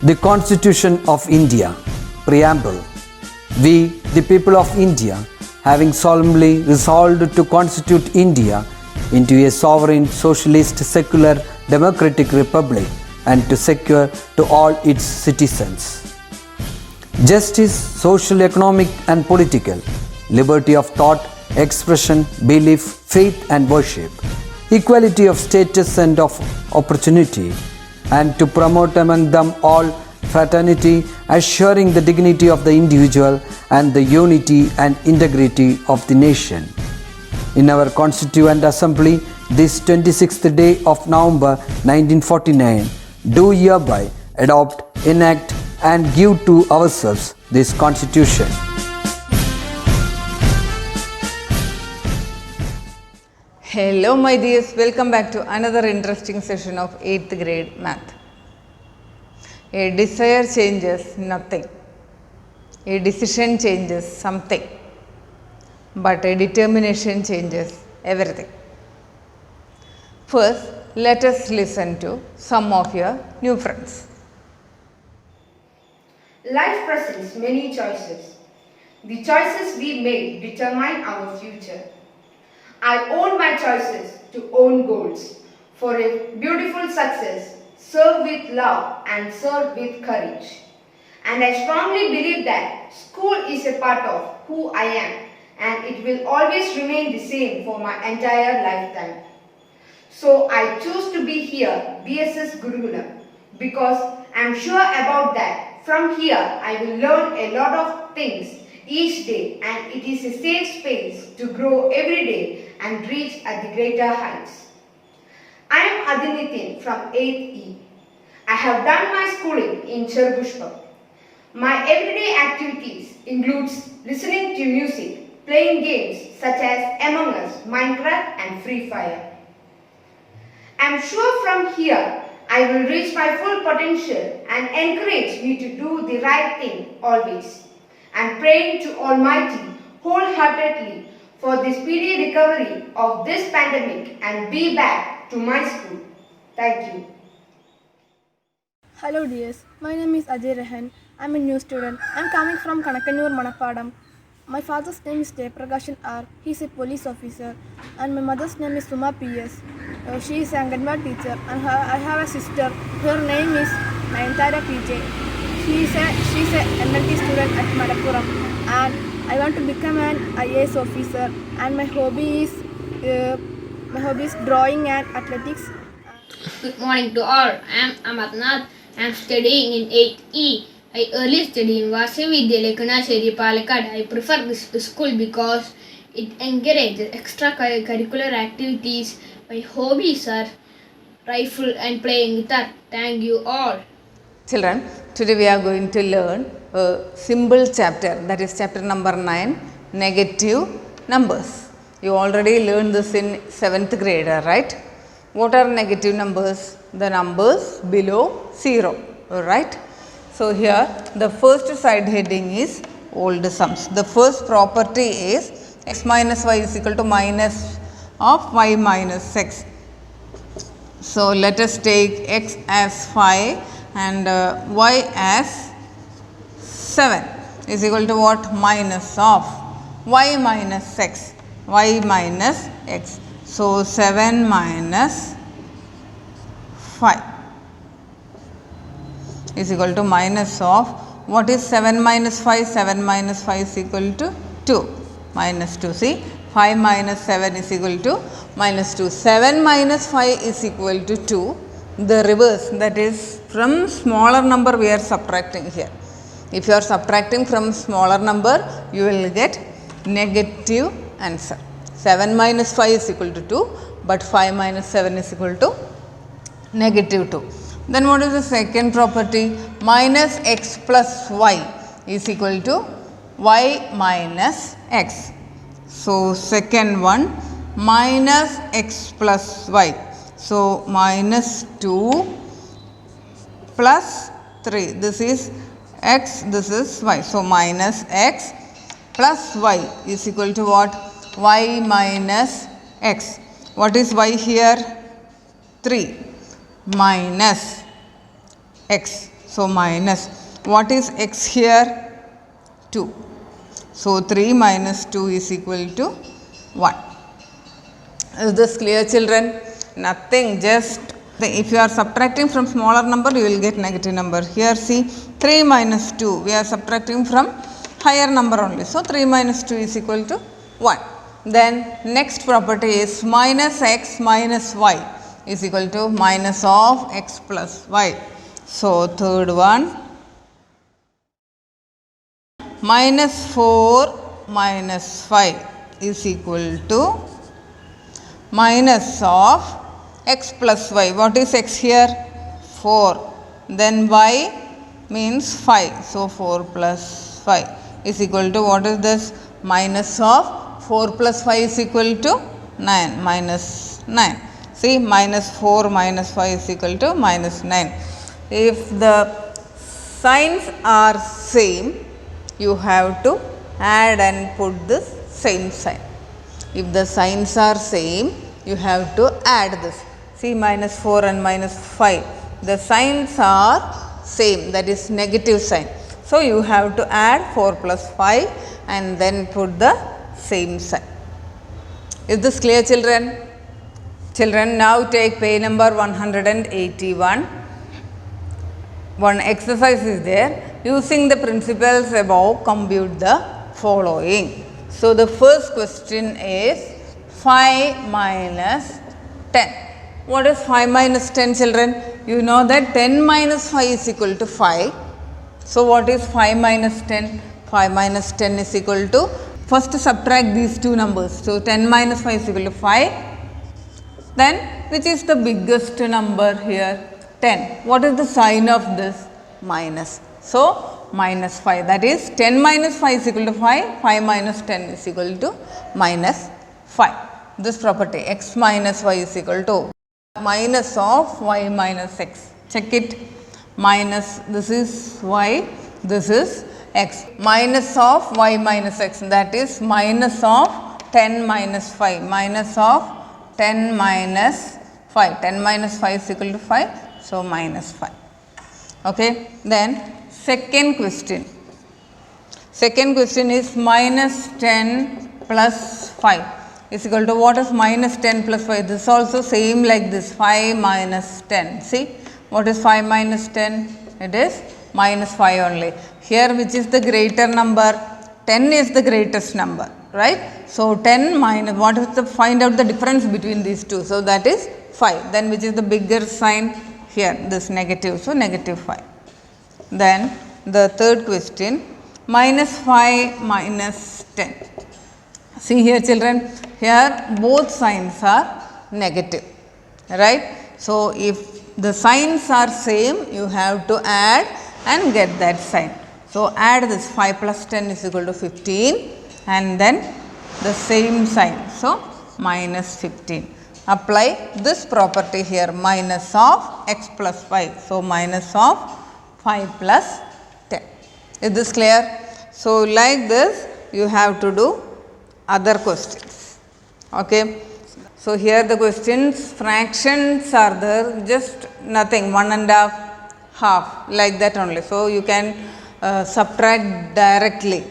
The Constitution of India, Preamble. We, the people of India, having solemnly resolved to constitute India into a sovereign, socialist, secular, democratic republic and to secure to all its citizens justice, social, economic and political, liberty of thought, expression, belief, faith and worship, equality of status and of opportunity, and to promote among them all fraternity, assuring the dignity of the individual and the unity and integrity of the nation. In our Constituent Assembly, this 26th day of November 1949, do hereby adopt, enact and give to ourselves this Constitution. Hello my dears, welcome back to another interesting session of 8th grade math. A desire changes nothing, a decision changes something, but a determination changes everything. First, let us listen to some of your new friends. Life presents many choices. The choices we make determine our future. I own my choices to own goals. For a beautiful success, serve with love and serve with courage. And I strongly believe that school is a part of who I am and it will always remain the same for my entire lifetime. So I choose to be here, BSS Gurukulam, because I am sure about that. From here, I will learn a lot of things each day and it is a safe space to grow every day and reach at the greater heights. I am Adinithin from 8th E. I have done my schooling in Cherbushpur. My everyday activities includes listening to music, playing games such as Among Us, Minecraft and Free Fire. I am sure from here I will reach my full potential and encourage me to do the right thing always. I am praying to Almighty wholeheartedly for the speedy recovery of this pandemic and be back to my school. Thank you. Hello dears, my name is Ajay Rehan. I am a new student. I am coming from Kanakannur, Manapadam. My father's name is Jayaprakash R. He is a police officer. And my mother's name is Suma P.S. She is an Anganwadi teacher. And I have a sister. Her name is Nayantara P.J. She is a NLT student at Malappuram. And I want to become an IAS officer. And my hobby is drawing and athletics. Good morning to all. I am Amarnath. I am studying in 8th E. I early studied in Vasavi Vidyalaya Kanasheri Palakkad. I prefer this school because it encourages extracurricular activities. My hobbies are rifle and playing guitar. Thank you all. Children, today we are going to learn a simple chapter, that is chapter number 9, negative numbers. You already learned this in 7th grade, right? What are negative numbers? The numbers below 0, right? So here the first side heading is old sums. The first property is x minus y is equal to minus of y minus x. So let us take x as 5 and y as 7 is equal to what? Minus of y minus x. Y minus x. So 7 minus 5 is equal to minus of, what is 7 minus 5? 7 minus 5 is equal to 2, minus 2. See, 5 minus 7 is equal to minus 2. 7 minus 5 is equal to 2. The reverse, that is from smaller number we are subtracting here. If you are subtracting from smaller number, you will get negative answer. 7 minus 5 is equal to 2, but 5 minus 7 is equal to negative 2. Then what is the second property? Minus x plus y is equal to y minus x. So second one, minus x plus y. So minus 2 plus 3. This is x, this is y. So minus x plus y is equal to what? Y minus x. What is y here? 3 minus x. So minus. What is x here? 2. So 3 minus 2 is equal to 1. Is this clear, children? Nothing, just if you are subtracting from smaller number, you will get negative number. Here see, 3 minus 2, we are subtracting from higher number only. So 3 minus 2 is equal to 1. Then next property is minus x minus y is equal to minus of x plus y. So third one, minus 4 minus 5 is equal to minus of x plus y. What is x here? 4. Then y means 5. So 4 plus 5 is equal to, what is this? Minus of 4 plus 5 is equal to 9. Minus 9. See, minus 4 minus 5 is equal to minus 9. If the signs are same, you have to add and put this same sign. If the signs are same, you have to add this. See, minus 4 and minus 5. The signs are same, that is negative sign. So, you have to add 4 plus 5 and then put the same sign. Is this clear, children? Children, now take page number 181. One exercise is there. Using the principles above, compute the following. So, the first question is 5 minus 10. What is 5 minus 10, children? You know that 10 minus 5 is equal to 5. So, what is 5 minus 10? 5 minus 10 is equal to, first subtract these two numbers. So, 10 minus 5 is equal to 5. Then, which is the biggest number here? 10. What is the sign of this? Minus. So, minus 5. That is 10 minus 5 is equal to 5. 5 minus 10 is equal to minus 5. This property, x minus y is equal to minus of y minus x. Check it. Minus, this is y, this is x. Minus of y minus x, that is minus of 10 minus 5. Minus of 10 minus 5. 10 minus 5 is equal to 5. So, minus 5. Okay. Then, second question. Second question is minus 10 plus 5 is equal to, what is minus 10 plus 5? This is also same like this, 5 minus 10. See, what is 5 minus 10? It is minus 5 only. Here, which is the greater number? 10 is the greatest number, right? So, 10 minus, what is the, find out the difference between these two. So, that is 5. Then, which is the bigger sign? Here, this negative. So, negative 5. Then, the third question, minus 5 minus 10. See here, children, here both signs are negative, right? So, if the signs are same, you have to add and get that sign. So, add this 5 plus 10 is equal to 15 and then the same sign. So, minus 15. Apply this property here, minus of x plus 5. So, minus of 5 plus 10. Is this clear? So, like this you have to do other questions. Okay. So, here the questions, fractions are there, just nothing, 1 and a half, like that only. So, you can subtract directly.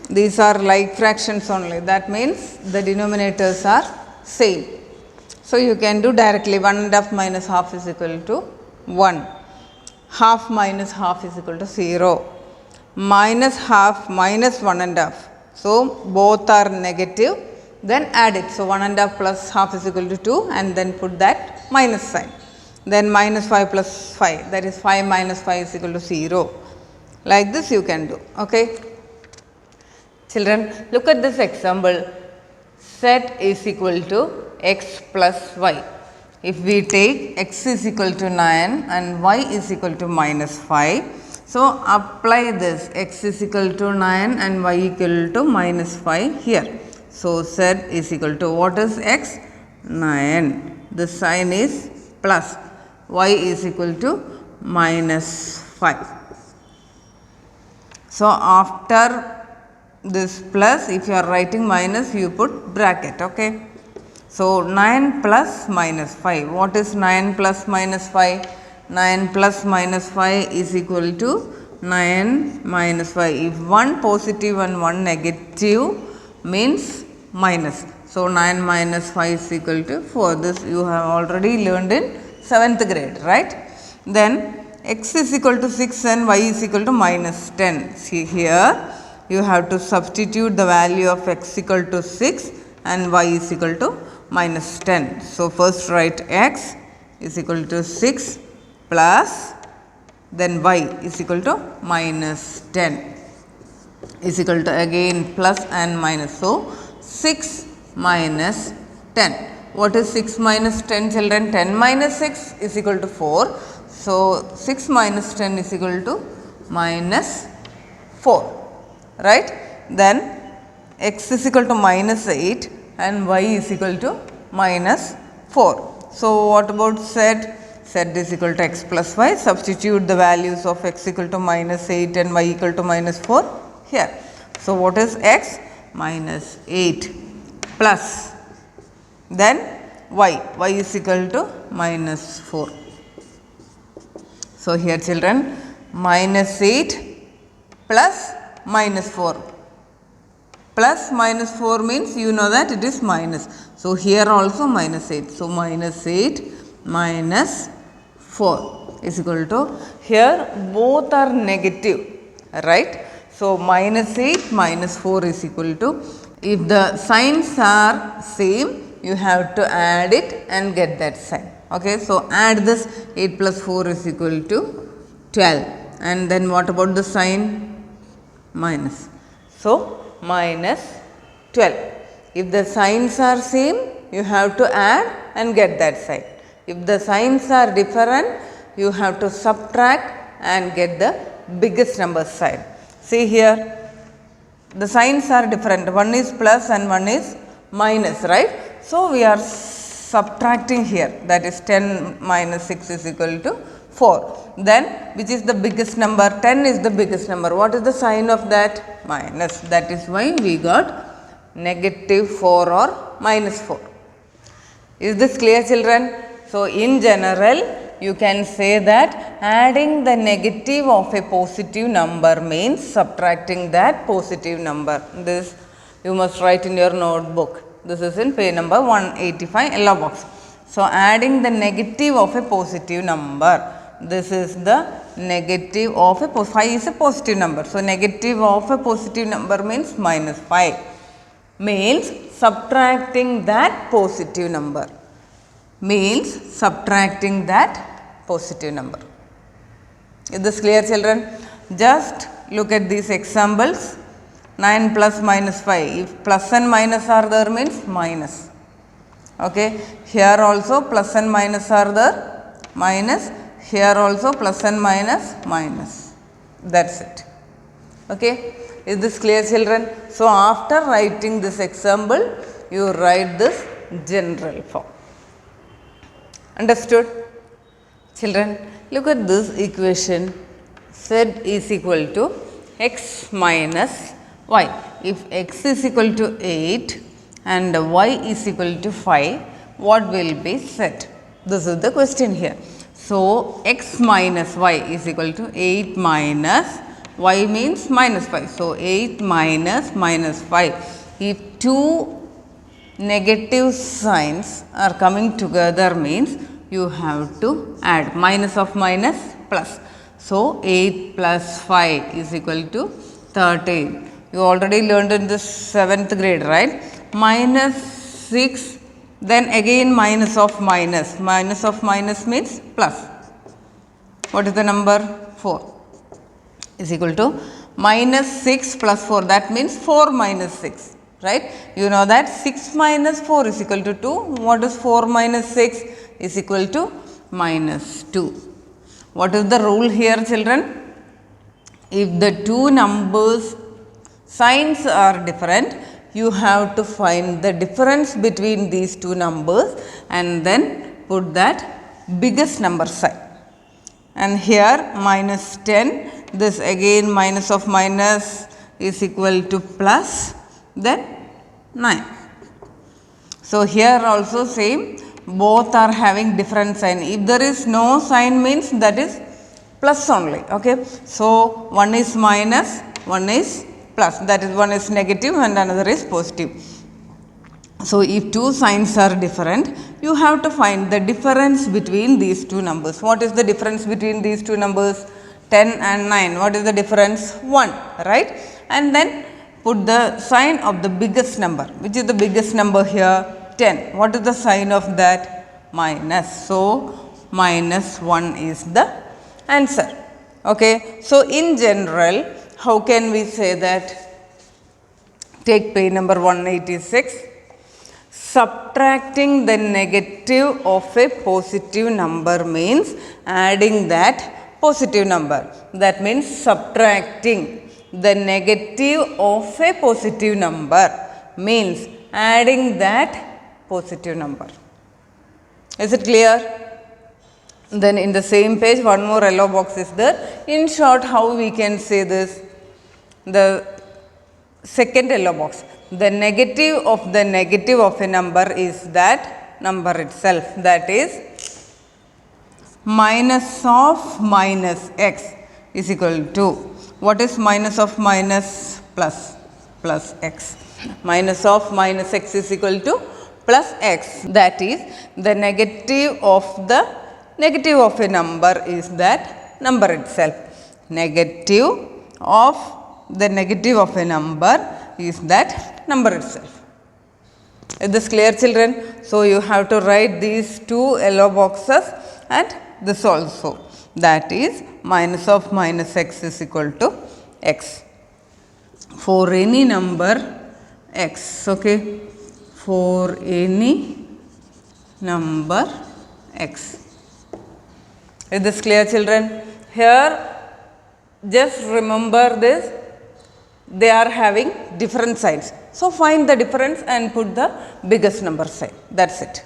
These are like fractions only, that means the denominators are same. So, you can do directly, 1 and a half minus half is equal to 1, half minus half is equal to 0, minus half minus 1 and a half. So, both are negative, then add it. So, 1 and a half plus half is equal to 2 and then put that minus sign. Then minus 5 plus 5, that is 5 minus 5 is equal to 0. Like this you can do. Okay. Children, look at this example. Z is equal to x plus y. If we take x is equal to 9 and y is equal to minus 5. So, apply this, x is equal to 9 and y equal to minus 5 here. So, z is equal to, what is x? 9. The sign is plus. Y is equal to minus 5. So, after this plus, if you are writing minus, you put bracket. Okay. So, 9 plus minus 5. What is 9 plus minus 5? 9 plus minus 5 is equal to 9 minus 5. If one positive and one negative means minus. So 9 minus 5 is equal to 4. This you have already learned in 7th grade, right? Then x is equal to 6 and y is equal to minus 10. See here, you have to substitute the value of x equal to 6 and y is equal to minus 10. So first write x is equal to 6 plus then y is equal to minus 10 is equal to again plus and minus. So 6 minus 10. What is 6 minus 10, children? 10 minus 6 is equal to 4. So 6 minus 10 is equal to minus 4, right? Then x is equal to minus 8 and y is equal to minus 4. So what about z? Z is equal to x plus y. Substitute the values of x equal to minus 8 and y equal to minus 4 here. So what is x? Minus 8 plus then y. Y is equal to minus 4. So here children, minus 8 plus minus 4. Plus minus 4 means you know that it is minus. So here also minus 8. So minus 8 minus 4 is equal to, here both are negative, right? So minus 8 minus 4 is equal to, if the signs are same, you have to add it and get that sign. Okay, so add this, 8 plus 4 is equal to 12. And then what about the sign? Minus. So minus 12. If the signs are same, you have to add and get that sign. If the signs are different, you have to subtract and get the biggest number sign. See here, the signs are different. One is plus and one is minus, right? So we are subtracting here, that is 10 minus 6 is equal to 4. Then which is the biggest number? 10 is the biggest number. What is the sign of that? Minus. That is why we got negative 4 or minus 4. Is this clear, children? So in general, you can say that adding the negative of a positive number means subtracting that positive number. This you must write in your notebook. This is in page number 185, yellow box. So adding the negative of a positive number. This is the negative of a 5 is a positive number. So negative of a positive number means minus 5. Means subtracting that positive number. Means subtracting that positive number. Is this clear, children? Just look at these examples. 9 plus minus 5. If plus and minus are there means minus. Okay. Here also plus and minus are there. Minus. Here also plus and minus. Minus. That's it. Okay. Is this clear, children? So after writing this example, you write this general form. Understood? Children, look at this equation. Z is equal to x minus y. If x is equal to 8 and y is equal to 5, what will be Z? This is the question here. So x minus y is equal to 8 minus y means minus 5. So 8 minus minus 5. If two negative signs are coming together means you have to add minus of minus plus. So 8 plus 5 is equal to 13. You already learned in the 7th grade, right? Minus 6, then again minus of minus. Minus of minus means plus. What is the number? 4 is equal to minus 6 plus 4. That means 4 minus 6, right? You know that 6 minus 4 is equal to 2. What is 4 minus 6? Is equal to minus 2. What is the rule here, children? If the two numbers signs are different, you have to find the difference between these two numbers and then put that biggest number sign. And here minus 10, this again minus of minus is equal to plus, then 9. So here also same, both are having different sign. If there is no sign means that is plus only. Okay, so one is minus, one is plus, that is one is negative and another is positive. So if two signs are different, you have to find the difference between these two numbers. What is the difference between these two numbers? 10 and 9. What is the difference? 1, right? And then put the sign of the biggest number. Which is the biggest number here? 10. What is the sign of that? Minus. So minus 1 is the answer. Okay. So in general, how can we say that? Take page number 186. Subtracting the negative of a positive number means adding that positive number. That means subtracting the negative of a positive number means adding that positive number. Is it clear? Then in the same page, one more yellow box is there. In short, how we can say this? The second yellow box. The negative of the negative of a number is that number itself. That is minus of minus x is equal to, what is minus of minus? Plus, plus x. Minus of minus x is equal to plus x. That is the negative of the negative of a number is that number itself. Negative of the negative of a number is that number itself. Is this clear, children? So you have to write these two yellow boxes and this also. That is minus of minus x is equal to x. For any number x, okay, for any number x. Is this clear, children? Here just remember this, they are having different signs. So find the difference and put the biggest number sign. That's it.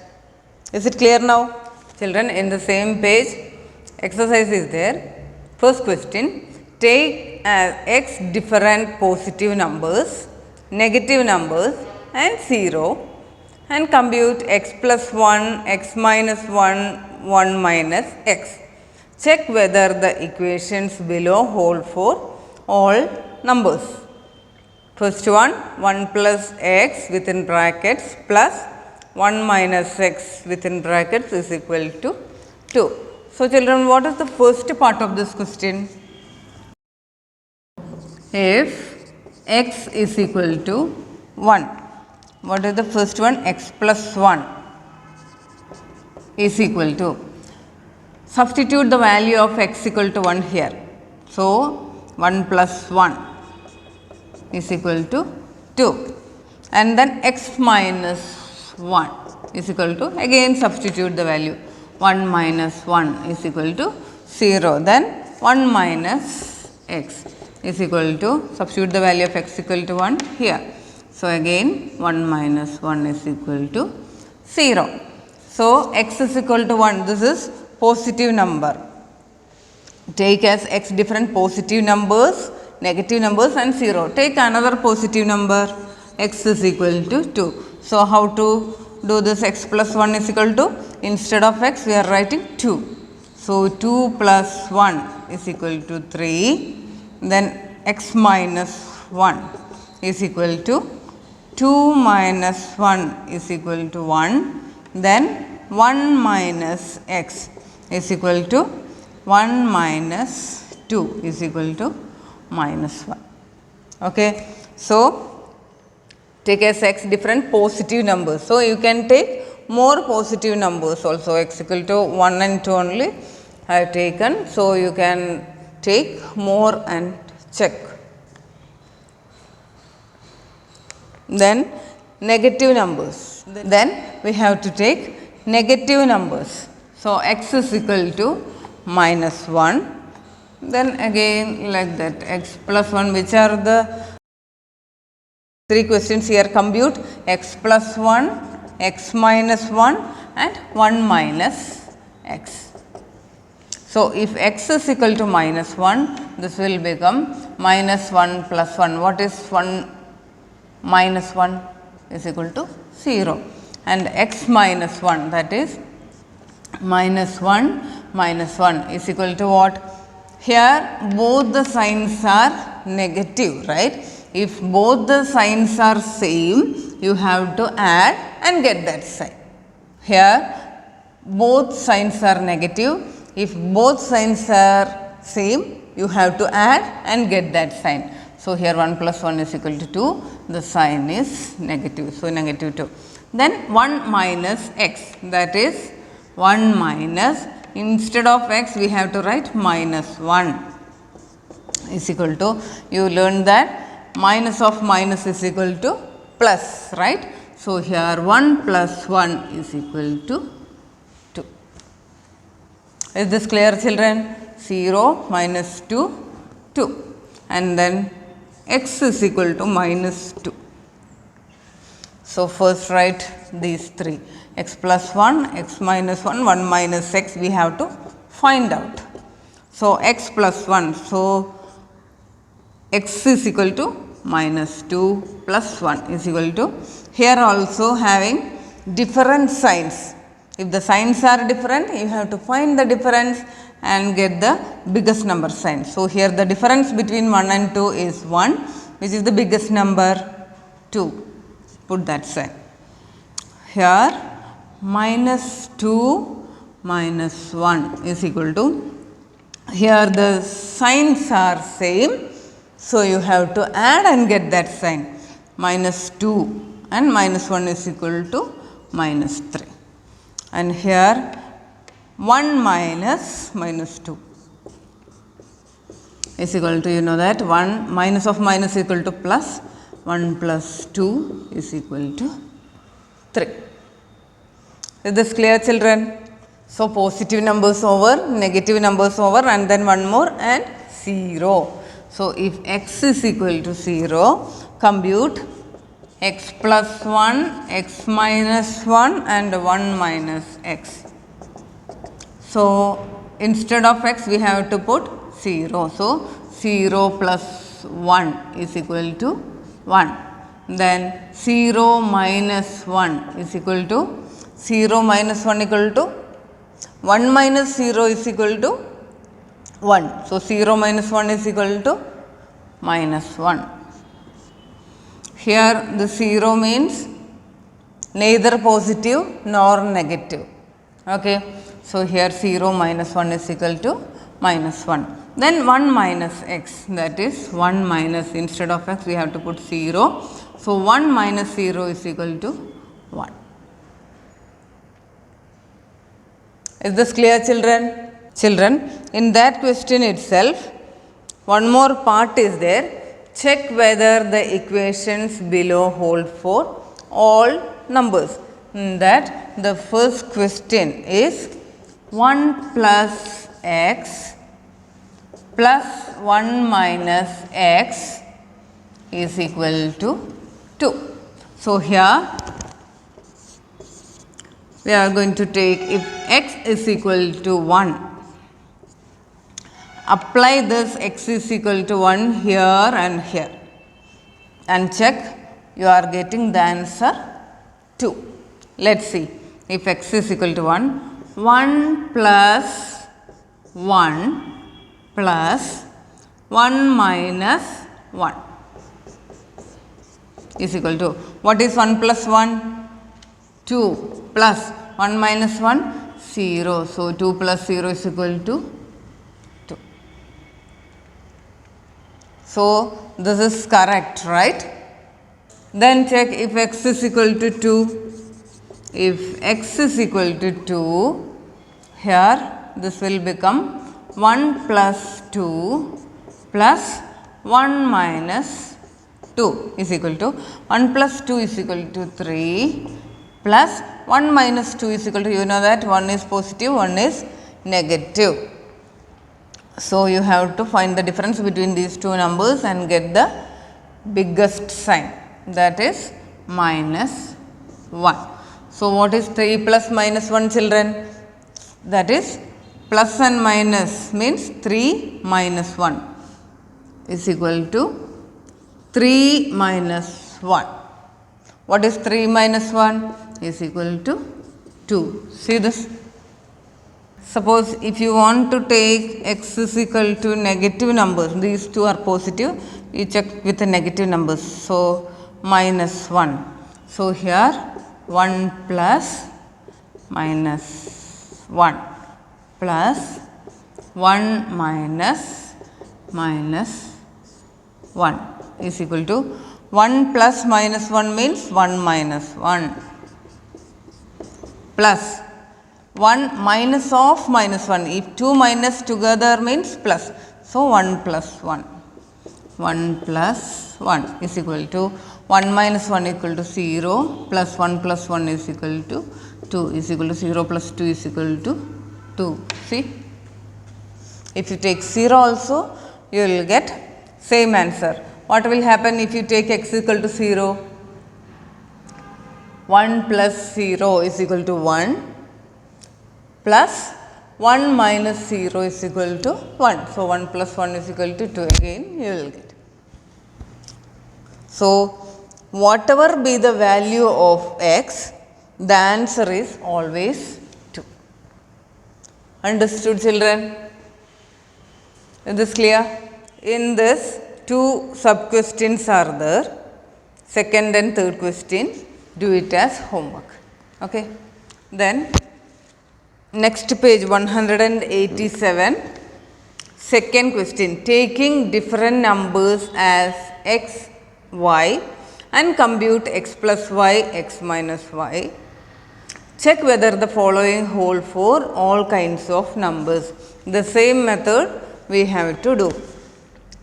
Is it clear now? Children, in the same page, exercise is there. First question, take as x different positive numbers, negative numbers and 0 and compute x plus 1, x minus 1, 1 minus x. Check whether the equations below hold for all numbers. First one, 1 plus x within brackets plus 1 minus x within brackets is equal to 2. So children, what is the first part of this question? If x is equal to 1, what is the first one? X plus 1 is equal to, substitute the value of x equal to 1 here. So 1 plus 1 is equal to 2, and then x minus 1 is equal to, again substitute the value, 1 minus 1 is equal to 0, then 1 minus x is equal to, substitute the value of x equal to 1 here. So again 1 minus 1 is equal to 0. So x is equal to 1, this is positive number. Take as x different positive numbers, negative numbers and 0. Take another positive number, x is equal to 2. So how to do this? X plus 1 is equal to, instead of x we are writing 2. So 2 plus 1 is equal to 3. Then x minus 1 is equal to 2 minus 1 is equal to 1. Then 1 minus x is equal to 1 minus 2 is equal to minus 1. Okay. So take as x different positive numbers. So you can take more positive numbers also. X equal to 1 and 2 only I have taken. So you can take more and check. Then negative numbers. Then we have to take negative numbers. So x is equal to minus 1. Then again like that, x plus 1, which are the 3 questions here? Compute x plus 1, x minus 1 and 1 minus x. So if x is equal to minus 1, this will become minus 1 plus 1. What is 1 minus 1 is equal to 0. and x minus 1, that is minus 1 is equal to what? Here both the signs are negative, right? If both the signs are same, you have to add and get that sign. Here both signs are negative. If both signs are same, you have to add and get that sign. So here 1 plus 1 is equal to 2, the sign is negative, so negative 2. Then 1 minus x, that is 1 minus, instead of x we have to write minus 1 is equal to, you learned that minus of minus is equal to plus, right? So here 1 plus 1 is equal to 2. Is this clear, children? 0 minus 2, 2, and then x is equal to minus 2. So first write these three, x plus 1, x minus 1, 1 minus x we have to find out. So x plus 1, so x is equal to minus 2 plus 1 is equal to, here also having different signs. If the signs are different, you have to find the difference and get the biggest number sign. So here the difference between 1 and 2 is 1, which is the biggest number, 2. Put that sign. Here minus 2 minus 1 is equal to, here the signs are same, so you have to add and get that sign. Minus 2 and minus 1 is equal to minus 3. And here 1 minus minus 2 is equal to, you know that 1 minus of minus is equal to plus, 1 plus 2 is equal to 3. Is this clear, children? So positive numbers over, negative numbers over, and then one more and 0. So if x is equal to 0, compute x plus 1, x minus 1 and 1 minus x. So instead of x we have to put 0. So 0 plus 1 is equal to 1. Then 0 minus 1 is equal to, 0 minus 1 equal to 1 minus 0 is equal to 1. So 0 minus 1 is equal to minus 1. Here the 0 means neither positive nor negative. Okay. So here 0 minus 1 is equal to minus 1. Then 1 minus x, that is 1 minus, instead of x we have to put 0. So 1 minus 0 is equal to 1. Is this clear, children? Children, in that question itself, one more part is there. Check whether the equations below hold for all numbers. In that, the first question is 1 plus x plus 1 minus x is equal to 2. So here we are going to take, if x is equal to 1, apply this x is equal to 1 here and here and check, you are getting the answer 2. Let's see, if x is equal to 1, 1 plus 1 plus 1 minus 1 is equal to, what is 1 plus 1? 2 plus 1 minus 1? 0. So 2 plus 0 is equal to 2. So this is correct, right? Then check if x is equal to 2. If x is equal to 2, here this will become 1 plus 2 plus 1 minus 2 is equal to, 1 plus 2 is equal to 3 plus 1 minus 2 is equal to, you know that 1 is positive, 1 is negative. So you have to find the difference between these two numbers and get the biggest sign, that is minus 1. So what is 3 plus minus 1, children? That is plus and minus means 3 minus 1 is equal to 3 minus 1. What is 3 minus 1? is equal to 2. See this? Suppose if you want to take x is equal to negative numbers, these two are positive, you check with the negative numbers. So, minus 1. So, here 1 plus minus 1 plus 1 minus 1 is equal to 1 plus minus 1 means 1 minus 1 plus 1 minus of minus 1. If 2 minus together means plus. So, 1 plus 1. 1 plus 1 is equal to 1 minus 1 equal to 0 plus 1 plus 1 is equal to 2 is equal to 0 plus 2 is equal to 2. See? If you take 0 also, you will get same answer. What will happen if you take x equal to 0? 1 plus 0 is equal to 1 plus 1 minus 0 is equal to 1. So, 1 plus 1 is equal to 2 again you will get. So, whatever be the value of x, the answer is always 2. Understood, children? Is this clear? In this, 2 sub questions are there. Second and third question, do it as homework. Okay. Then, next page 187, second question, taking different numbers as x, y and compute x plus y, x minus y. Check whether the following hold for all kinds of numbers. The same method we have to do.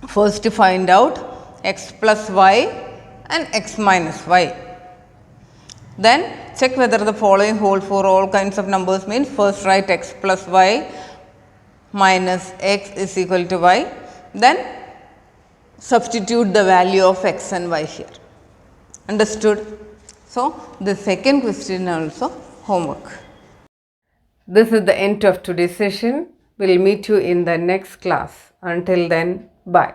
First find out x plus y and x minus y. Then check whether the following hold for all kinds of numbers means first write x plus y minus x is equal to y. Then substitute the value of x and y here. Understood? So, the second question also homework. This is the end of today's session. We will meet you in the next class. Until then, bye.